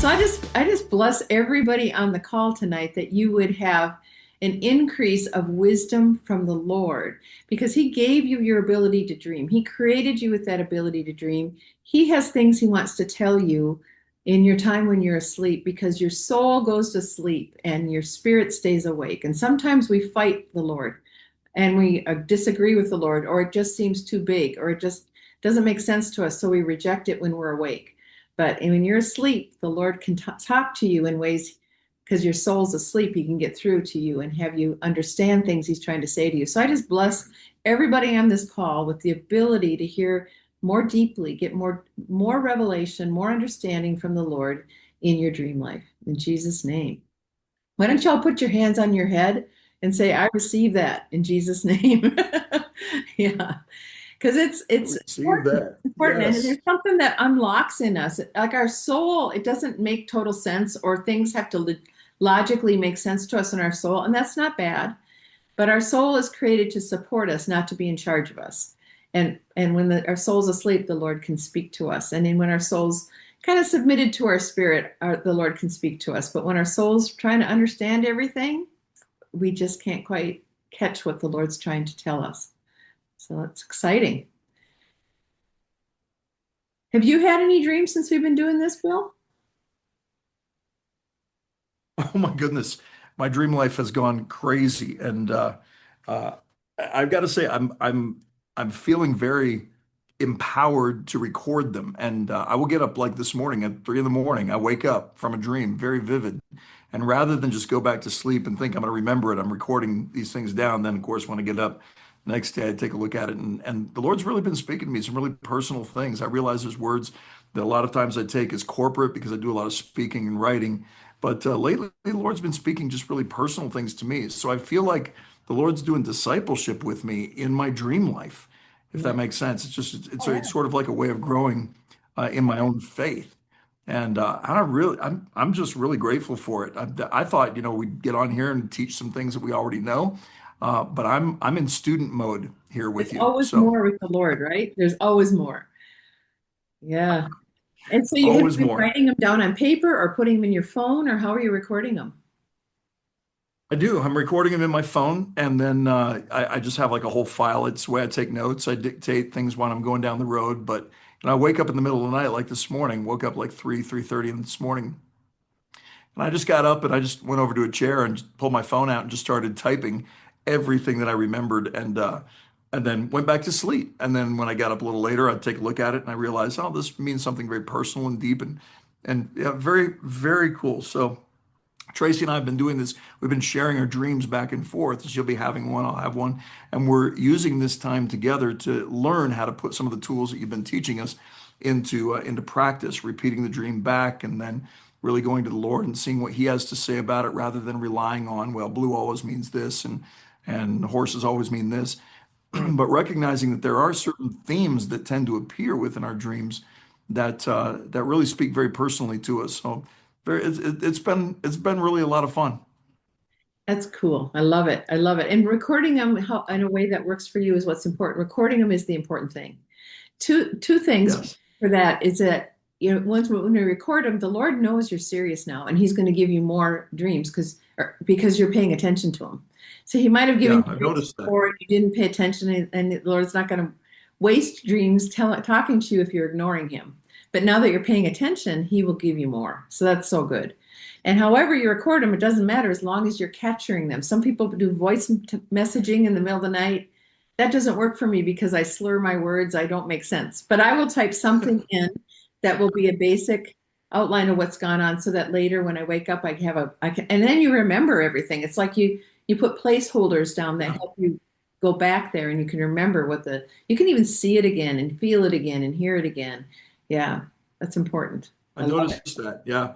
So I just bless everybody on the call tonight that you would have an increase of wisdom from the Lord because he gave you your ability to dream. He created you with that ability to dream. He has things he wants to tell you in your time when you're asleep because your soul goes to sleep and your spirit stays awake. And sometimes we fight the Lord and we disagree with the Lord, or it just seems too big, or it just doesn't make sense to us. So we reject it when we're awake. But when you're asleep, the Lord can talk to you in ways because your soul's asleep. He can get through to you and have you understand things he's trying to say to you. So I just bless everybody on this call with the ability to hear more deeply, get more revelation, more understanding from the Lord in your dream life. In Jesus' name. Why don't y'all put your hands on your head and say, I receive that in Jesus' name. Yeah. Because it's Receive that. important, and Yes. there's something that unlocks in us. Like our soul, it doesn't make total sense, or things have to logically make sense to us in our soul, and that's not bad. But our soul is created to support us, not to be in charge of us. And when our soul's asleep, the Lord can speak to us. And then when our soul's kind of submitted to our spirit, the Lord can speak to us. But when our soul's trying to understand everything, we just can't quite catch what the Lord's trying to tell us. So that's exciting. Have you had any dreams since we've been doing this, Bill? Oh my goodness. My dream life has gone crazy. And uh, I've got to say, I'm feeling very empowered to record them. And I will get up like this morning at 3 in the morning. I wake up from a dream, very vivid. And rather than just go back to sleep and think I'm going to remember it, I'm recording these things down. Then, of course, when I get up next day, I take a look at it. And the Lord's really been speaking to me some really personal things. I realize there's words that a lot of times I take as corporate because I do a lot of speaking and writing. But lately, the Lord's been speaking just really personal things to me. So I feel like the Lord's doing discipleship with me in my dream life, if Yeah. that makes sense. It's just Oh, it's yeah. sort of like a way of growing in my own faith. And I'm just really grateful for it. I thought, we'd get on here and teach some things that we already know, but I'm in student mode here There's with you. always So more with the Lord, right? There's always more. Yeah. And so you have you always been more. writing them down on paper or putting them in your phone, or how are you recording them? I do. I'm recording them in my phone, and then I just have like a whole file. It's the way I take notes. I dictate things when I'm going down the road. But I wake up in the middle of the night, like this morning. Woke up like 3:30 this morning, and I just got up and I just went over to a chair and just pulled my phone out and just started typing everything that I remembered, and then went back to sleep. And then when I got up a little later, I'd take a look at it and I realized, oh, this means something very personal and deep, and yeah, very very cool. So. Tracy and I have been doing this. We've been sharing our dreams back and forth. She'll be having one, I'll have one. And we're using this time together to learn how to put some of the tools that you've been teaching us into practice, repeating the dream back and then really going to the Lord and seeing what he has to say about it rather than relying on, well, blue always means this and horses always mean this. But recognizing that there are certain themes that tend to appear within our dreams that really speak very personally to us. So it's been really a lot of fun. That's cool. I love it. I love it. And recording them in a way that works for you is what's important. Recording them is the important thing. Two things Yes. for that is that once when we record them, the Lord knows you're serious now, and He's going to give you more dreams because you're paying attention to Him. So He might have given Yeah, you I've dreams noticed that. before and you didn't pay attention, and the Lord's not going to waste dreams talking to you if you're ignoring Him. But now that you're paying attention, He will give you more. So that's so good. And however you record them, it doesn't matter as long as you're capturing them. Some people do voice messaging in the middle of the night. That doesn't work for me because I slur my words. I don't make sense. But I will type something in that will be a basic outline of what's gone on so that later when I wake up, I can, and then you remember everything. It's like you put placeholders down that Yeah, help you go back there and you can remember you can even see it again and feel it again and hear it again. Yeah, that's important. I I love it. noticed that. Yeah. I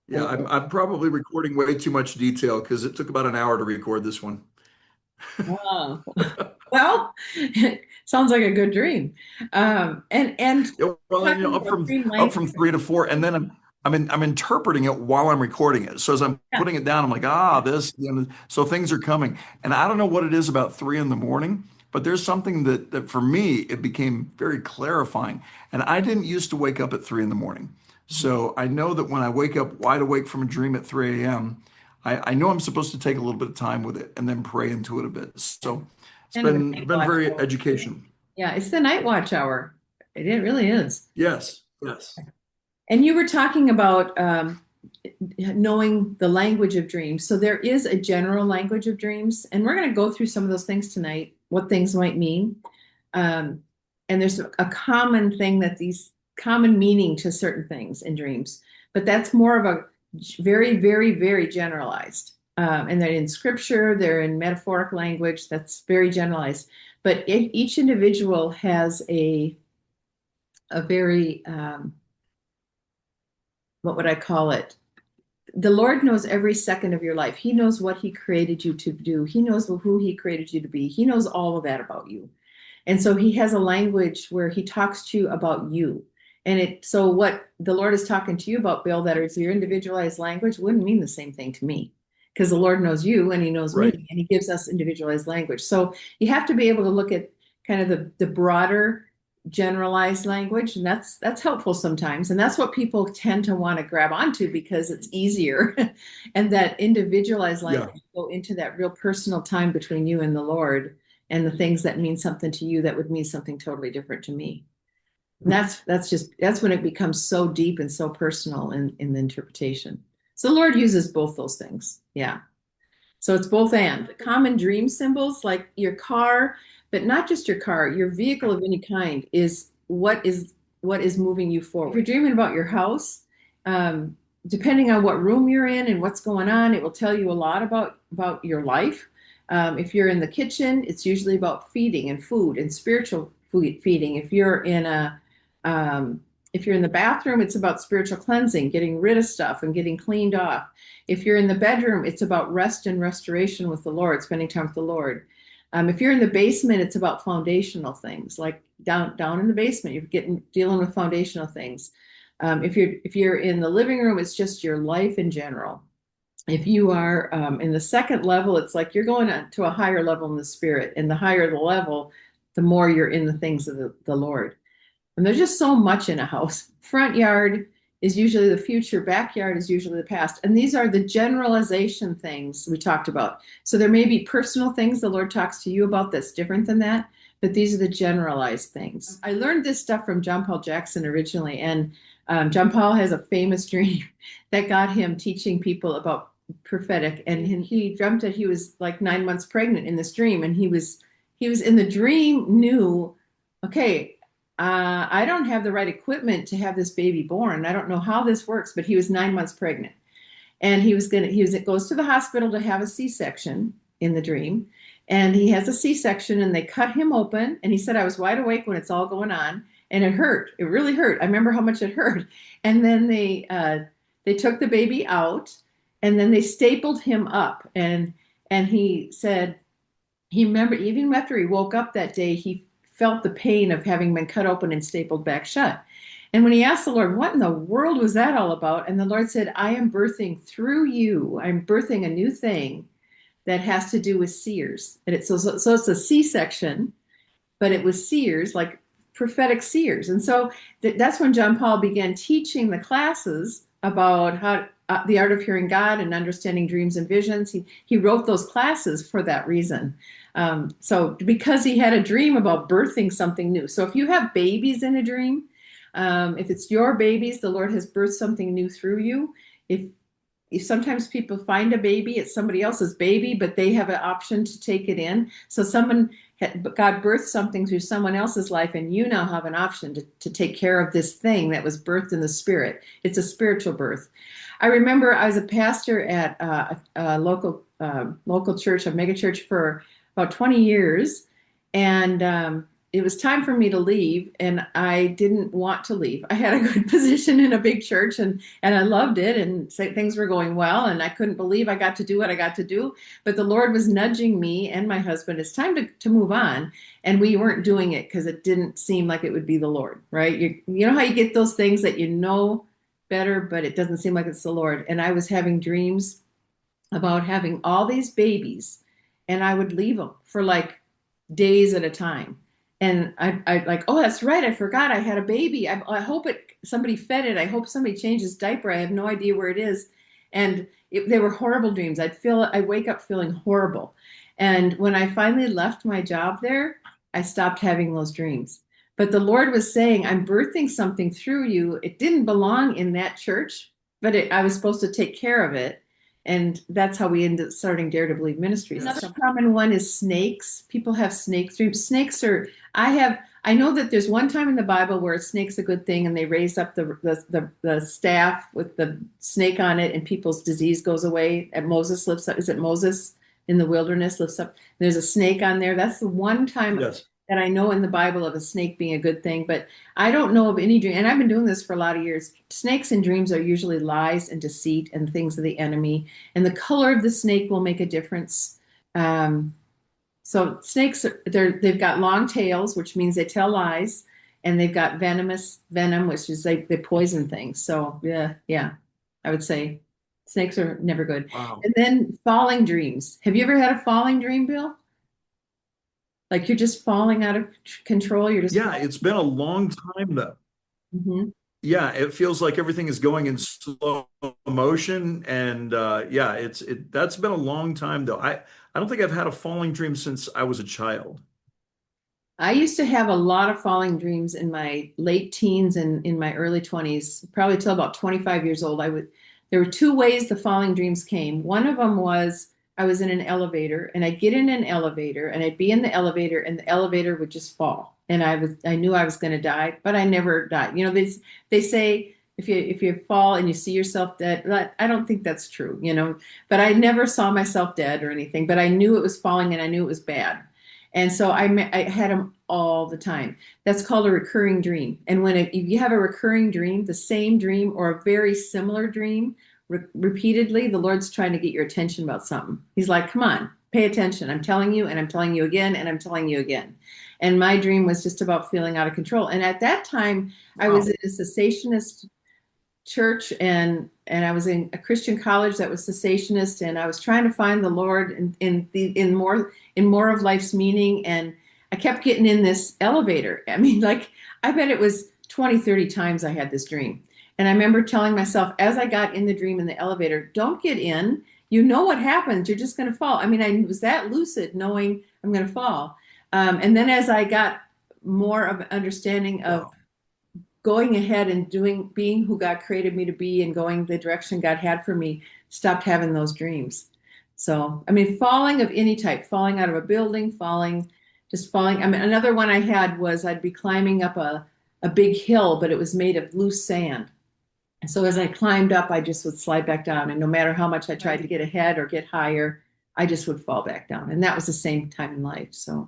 Yeah, love I'm it. I'm probably recording way too much detail because it took about an hour to record this one. Oh, well, sounds like a good dream. And Yeah, well, talking up about from dream up life, from 3 to 4, and then I'm interpreting it while I'm recording it. So as I'm yeah, putting it down, I'm like, this, so things are coming. And I don't know what it is about 3 in the morning, but there's something that for me it became very clarifying. And I didn't used to wake up at 3 in the morning. So I know that when I wake up wide awake from a dream at 3 a.m., I know I'm supposed to take a little bit of time with it and then pray into it a bit. So it's Kind of a night been watch very hour. educational. Yeah, it's the night watch hour. It really is. Yes, yes. And you were talking about knowing the language of dreams. So there is a general language of dreams, and we're going to go through some of those things tonight, what things might mean. Um, and there's a common thing that these common meaning to certain things in dreams, but that's more of a very, very, very generalized. And they're in scripture, they're in metaphoric language that's very generalized. But each individual has a very what would I call it? The Lord knows every second of your life. He knows what He created you to do. He knows who He created you to be. He knows all of that about you. And so He has a language where He talks to you about you. So what the Lord is talking to you about, Bill, that is your individualized language, wouldn't mean the same thing to me, because the Lord knows you and He knows me, Right. and He gives us individualized language. So you have to be able to look at kind of the broader generalized language, and that's helpful sometimes, and that's what people tend to want to grab onto because it's easier. And that individualized Yeah. language go into that real personal time between you and the Lord, and the things that mean something to you that would mean something totally different to me. And that's when it becomes so deep and so personal in the interpretation. So the Lord uses both those things. Yeah. So it's both and. The common dream symbols, like your car, but not just your car, your vehicle of any kind, is what is moving you forward. If you're dreaming about your house, depending on what room you're in and what's going on, it will tell you a lot about your life. If you're in the kitchen, it's usually about feeding and food and spiritual food feeding. If you're in the bathroom, it's about spiritual cleansing, getting rid of stuff and getting cleaned off. If you're in the bedroom, it's about rest and restoration with the Lord, spending time with the Lord. If you're in the basement, it's about foundational things, like down in the basement, you're dealing with foundational things. If you're in the living room, it's just your life in general. If you are in the second level, it's like you're going to a higher level in the spirit, and the higher the level, the more you're in the things of the Lord. And there's just so much in a house. Front yard is usually the future, backyard is usually the past. And these are the generalization things we talked about. So there may be personal things the Lord talks to you about that's different than that, but these are the generalized things. I learned this stuff from John Paul Jackson originally, and John Paul has a famous dream that got him teaching people about prophetic. And he dreamt that he was like 9 months pregnant in this dream, and he was in the dream, knew, okay, I don't have the right equipment to have this baby born. I don't know how this works, but he was 9 months pregnant, and goes to the hospital to have a C-section in the dream, and he has a C-section, and they cut him open, and he said, I was wide awake when it's all going on, and it hurt. It really hurt. I remember how much it hurt. And then they took the baby out, and then they stapled him up, and he said he remembered even after he woke up that day, he felt the pain of having been cut open and stapled back shut. And when he asked the Lord, what in the world was that all about? And the Lord said, I am birthing through you. I'm birthing a new thing that has to do with seers. And so it's a C-section, but it was seers, like prophetic seers. And so that's when John Paul began teaching the classes about how the art of hearing God and understanding dreams and visions. He wrote those classes for that reason. So because he had a dream about birthing something new. So if you have babies in a dream, if it's your babies, the Lord has birthed something new through you. If sometimes people find a baby, it's somebody else's baby, but they have an option to take it in. So God birthed something through someone else's life, and you now have an option to take care of this thing that was birthed in the spirit. It's a spiritual birth. I remember I was a pastor at a local church, a mega church, for about 20 years. And it was time for me to leave, and I didn't want to leave. I had a good position in a big church, and I loved it, and things were going well, and I couldn't believe I got to do what I got to do. But the Lord was nudging me and my husband, it's time to move on. And we weren't doing it because it didn't seem like it would be the Lord, right? You know how you get those things that you know better, but it doesn't seem like it's the Lord. And I was having dreams about having all these babies, and I would leave them for like days at a time. And I like, oh, that's right. I forgot I had a baby. I hope somebody fed it. I hope somebody changed his diaper. I have no idea where it is. And they were horrible dreams. I wake up feeling horrible. And when I finally left my job there, I stopped having those dreams. But the Lord was saying, I'm birthing something through you. It didn't belong in that church, but I was supposed to take care of it. And that's how we ended up starting Dare to Believe Ministries. Yes. Another common one is snakes. People have snake dreams. I know that there's one time in the Bible where a snake's a good thing and they raise up the staff with the snake on it and people's disease goes away. And Moses lifts up, is it Moses in the wilderness lifts up? There's a snake on there. That's the one time Yes. that I know in the Bible of a snake being a good thing, but I don't know of any dream. And I've been doing this for a lot of years. Snakes in dreams are usually lies and deceit and things of the enemy. And the color of the snake will make a difference. So snakes, they've got long tails, which means they tell lies, and they've got venom, which is like they poison things. So yeah, I would say snakes are never good. Wow. And then falling dreams. Have you ever had a falling dream, Bill? Like you're just falling out of control. You're just Yeah, it's been a long time though. Mhm. Yeah, it feels like everything is going in slow motion, and yeah, that's been a long time though. I don't think I've had a falling dream since I was a child. I used to have a lot of falling dreams in my late teens and in my early 20s, probably till about 25 years old. There were two ways the falling dreams came. One of them was I was in an elevator and I'd get in an elevator and I'd be in the elevator and the elevator would just fall. And I knew I was going to die, but I never died. You know, they say if you fall and you see yourself dead, I don't think that's true, you know, but I never saw myself dead or anything, but I knew it was falling and I knew it was bad. And so I had them all the time. That's called a recurring dream. And if you have a recurring dream, the same dream or a very similar dream repeatedly, the Lord's trying to get your attention about something. He's like, come on, pay attention. I'm telling you, and I'm telling you again, and I'm telling you again. And my dream was just about feeling out of control. And at that time, I was in a cessationist church and I was in a Christian college that was cessationist, and I was trying to find the Lord in more of life's meaning. And I kept getting in this elevator. I mean, like, I bet it was 20, 30 times I had this dream. And I remember telling myself as I got in the dream in the elevator, don't get in. You know what happens. You're just going to fall. I mean, I was that lucid knowing I'm going to fall. And then as I got more of an understanding of Wow. going ahead and being who God created me to be and going the direction God had for me, stopped having those dreams. So, I mean, falling of any type, falling out of a building, just falling. I mean, another one I had was I'd be climbing up a big hill, but it was made of loose sand. And so as I climbed up, I just would slide back down. And no matter how much I tried to get ahead or get higher, I just would fall back down. And that was the same time in life. So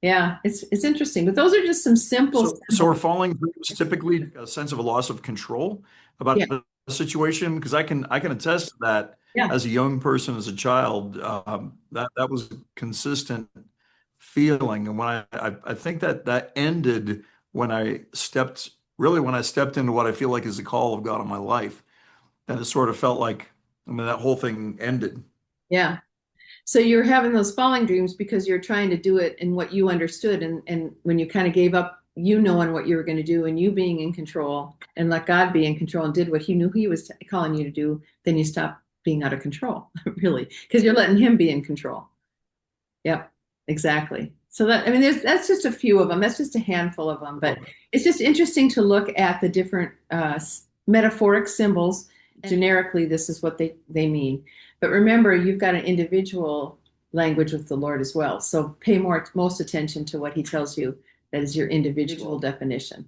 yeah, it's interesting. But those are just some So are falling dreams typically a sense of a loss of control about yeah, a situation? Because I can attest to that yeah, as a young person, as a child, that was a consistent feeling. And I think that ended when when I stepped into what I feel like is the call of God in my life. Then it sort of felt like, I mean, that whole thing ended. yeah. So you're having those falling dreams because you're trying to do it in what you understood. And when you kind of gave up, you knowing what you were going to do and you being in control and let God be in control and did what he knew he was calling you to do, then you stop being out of control, really, because you're letting him be in control. Yep, exactly. So I mean, that's just a few of them. That's just a handful of them. But Okay. it's just interesting to look at the different metaphoric symbols. Generically, this is what they mean. But remember, you've got an individual language with the Lord as well. So pay most attention to what he tells you. That is your individual definition.